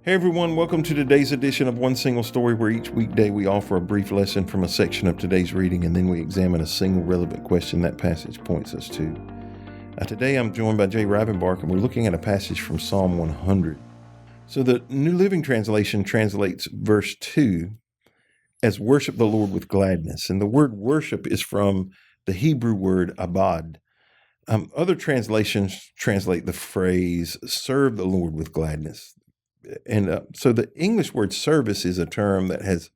Hey everyone, welcome to today's edition of One Single Story, where each weekday we offer a brief lesson from a section of today's reading, and then we examine a single relevant question that passage points us to. Today I'm joined by Rivenbark, and we're looking at a passage from Psalm 100. So the New Living Translation translates verse 2 as worship the Lord with gladness, and the word worship is from the Hebrew word abad. Other translations translate the phrase serve the Lord with gladness. And so the English word service is a term that has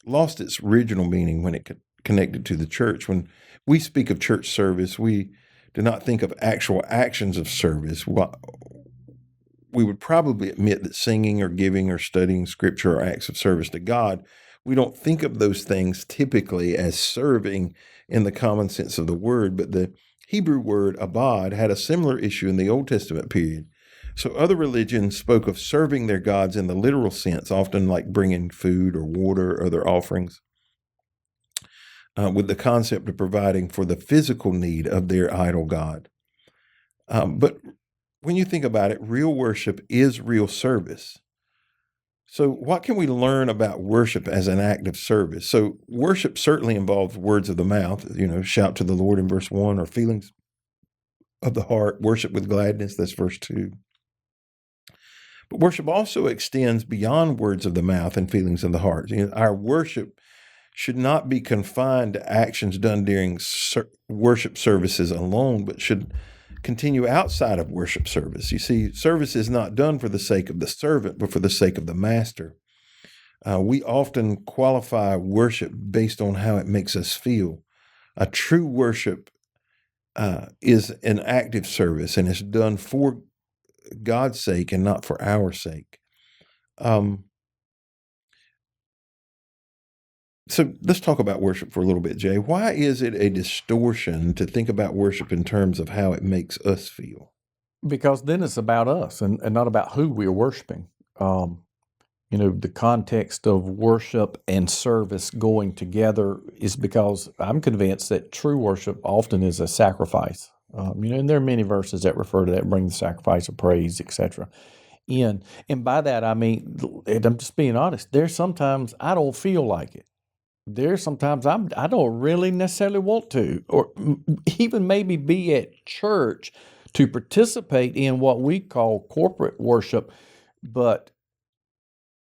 lost its original meaning when it connected to the church. When we speak of church service, we do not think of actual actions of service. We would probably admit that singing or giving or studying scripture are acts of service to God. We don't think of those things typically as serving in the common sense of the word, but the Hebrew word abad had a similar issue in the Old Testament period. So other religions spoke of serving their gods in the literal sense, often like bringing food or water or other offerings, with the concept of providing for the physical need of their idol god. But when you think about it, real worship is real service. So what can we learn about worship as an act of service? So worship certainly involves words of the mouth, shout to the Lord in verse 1, or feelings of the heart, worship with gladness, that's verse 2. But worship also extends beyond words of the mouth and feelings of the heart. Our worship should not be confined to actions done during worship services alone, but should continue outside of worship service. You see, service is not done for the sake of the servant, but for the sake of the master. We often qualify worship based on how it makes us feel. A true worship is an active service, and it's done for God's sake and not for our sake. So let's talk about worship for a little bit, Jay. Why is it a distortion to think about worship in terms of how it makes us feel? Because then it's about us and not about who we're worshiping. The context of worship and service going together is because I'm convinced that true worship often is a sacrifice. And there are many verses that refer to that, bring the sacrifice of praise, etc. And by that I mean, and I'm just being honest, there's sometimes I don't feel like it. There's sometimes I don't really necessarily want to, or even maybe be at church to participate in what we call corporate worship. But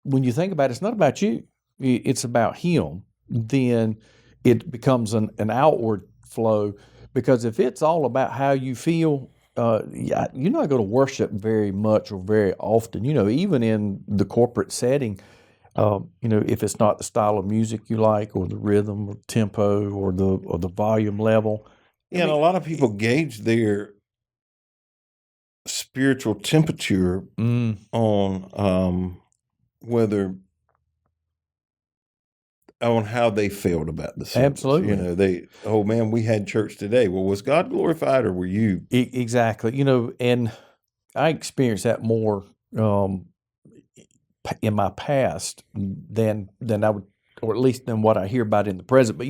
when you think about it, it's not about you. It's about Him. Then it becomes an outward flow, because if it's all about how you feel, you're not going to worship very much or very often. Even in the corporate setting, if it's not the style of music you like, or the rhythm, or tempo, or the volume level. And a lot of people gauge their spiritual temperature on on how they felt about the service. Absolutely. We had church today. Well, was God glorified, or were you? Exactly. And I experienced that more in my past than I would, or at least than what I hear about in the present. But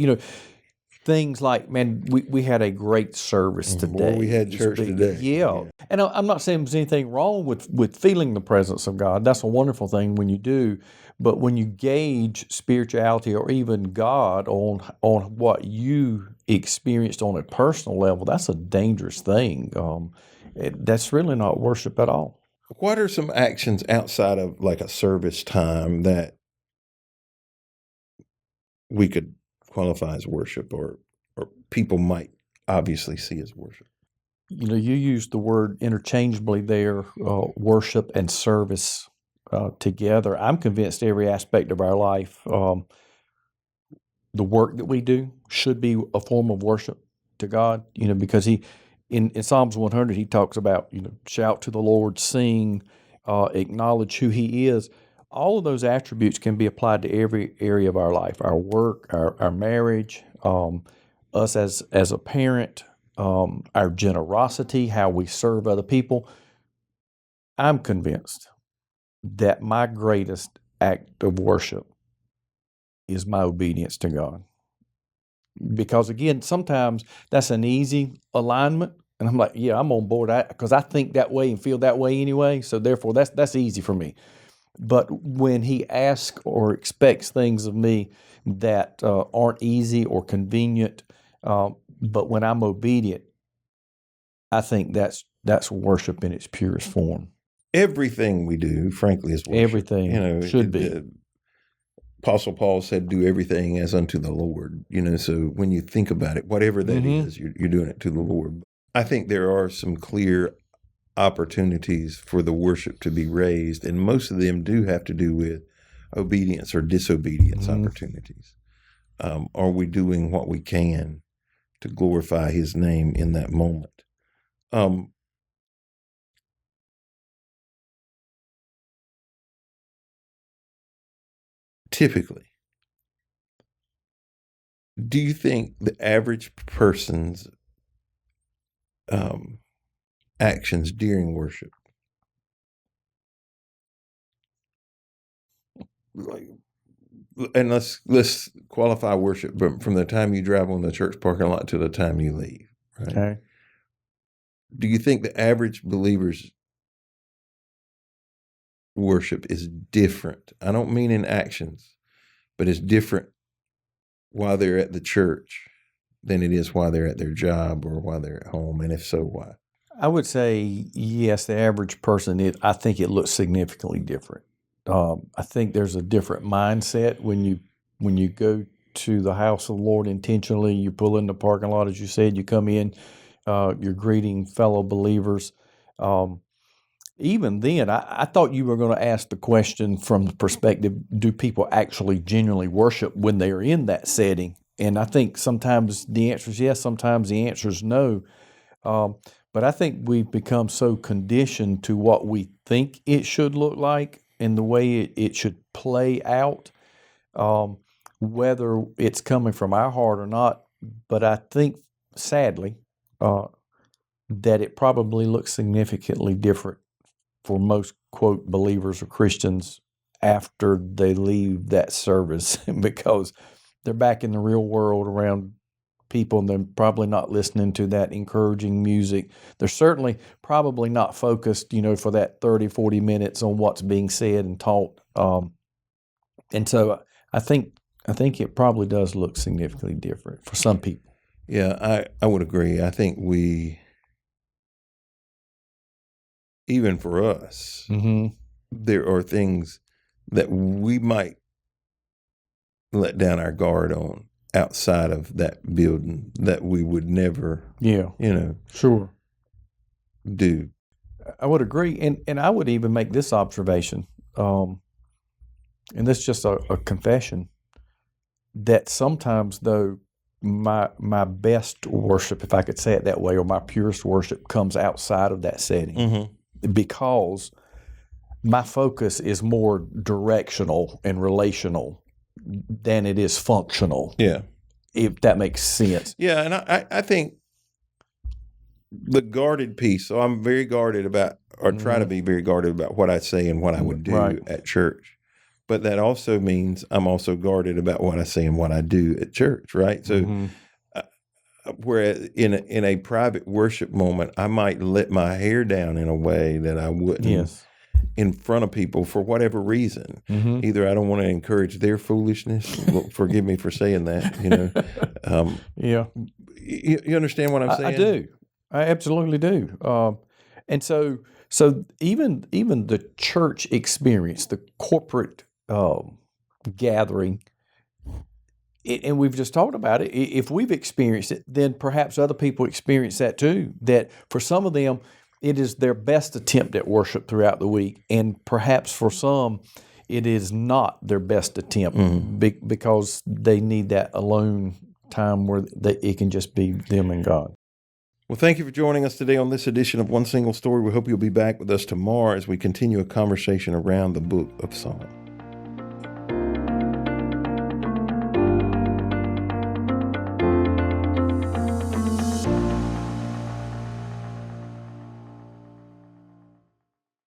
things like, man, we had a great service today. Boy, we had church today. Yeah. And I'm not saying there's anything wrong with feeling the presence of God. That's a wonderful thing when you do. But when you gauge spirituality or even God on what you experienced on a personal level, that's a dangerous thing. That's really not worship at all. What are some actions outside of like a service time that we could qualify as worship, or people might obviously see as worship? You use the word interchangeably there, worship and service together. I'm convinced every aspect of our life, the work that we do should be a form of worship to God, because in Psalms 100, he talks about, shout to the Lord, sing, acknowledge who He is. All of those attributes can be applied to every area of our life, our work, our marriage, us as a parent, our generosity, how we serve other people. I'm convinced that my greatest act of worship is my obedience to God. Because again, sometimes that's an easy alignment, and I'm like, yeah, I'm on board, because I think that way and feel that way anyway. So therefore, that's easy for me. But when he asks or expects things of me that aren't easy or convenient, but when I'm obedient, I think that's worship in its purest form. Everything we do, frankly, is worship. Everything should be. Apostle Paul said, do everything as unto the Lord. So when you think about it, whatever that is, you're doing it to the Lord. I think there are some clear opportunities for the worship to be raised, and most of them do have to do with obedience or disobedience opportunities. Are we doing what we can to glorify his name in that moment? Typically, do you think the average person's actions during worship, and let's qualify worship, but from the time you drive on the church parking lot to the time you leave, right? Okay. Do you think the average believer's worship is different? I don't mean in actions, but it's different while they're at the church than it is while they're at their job or while they're at home, and if so, why? I would say yes. The average person, I think it looks significantly different. I think there's a different mindset when you go to the house of the Lord intentionally. You pull in the parking lot, as you said. You come in, you're greeting fellow believers. Even then, I thought you were going to ask the question from the perspective: do people actually genuinely worship when they are in that setting? And I think sometimes the answer is yes. Sometimes the answer is no. But I think we've become so conditioned to what we think it should look like and the way it should play out, whether it's coming from our heart or not. But I think, sadly, that it probably looks significantly different for most, quote, believers or Christians after they leave that service because they're back in the real world around people, and they're probably not listening to that encouraging music. They're certainly probably not focused, for that 30, 40 minutes on what's being said and taught. And so I think it probably does look significantly different for some people. Yeah, I would agree. I think even for us, there are things that we might let down our guard on outside of that building that we would never, sure, do. I would agree, and I would even make this observation, and this is just a confession, that sometimes though my best worship, if I could say it that way, or my purest worship comes outside of that setting, because my focus is more directional and relational than it is functional. Yeah. If that makes sense. Yeah, and I think the guarded piece, so I'm very guarded about, or try to be very guarded about what I say and what I would do at church. But that also means I'm also guarded about what I say and what I do at church, right? So whereas in a private worship moment, I might let my hair down in a way that I wouldn't in front of people for whatever reason. Either I don't want to encourage their foolishness. Forgive me for saying that. You understand what I'm saying? I do. I absolutely do. And so even the church experience, the corporate gathering, and we've just talked about it. If we've experienced it, then perhaps other people experience that too. That for some of them, it is their best attempt at worship throughout the week, and perhaps for some, it is not their best attempt because they need that alone time where it can just be them and God. Well, thank you for joining us today on this edition of One Single Story. We hope you'll be back with us tomorrow as we continue a conversation around the book of Psalms.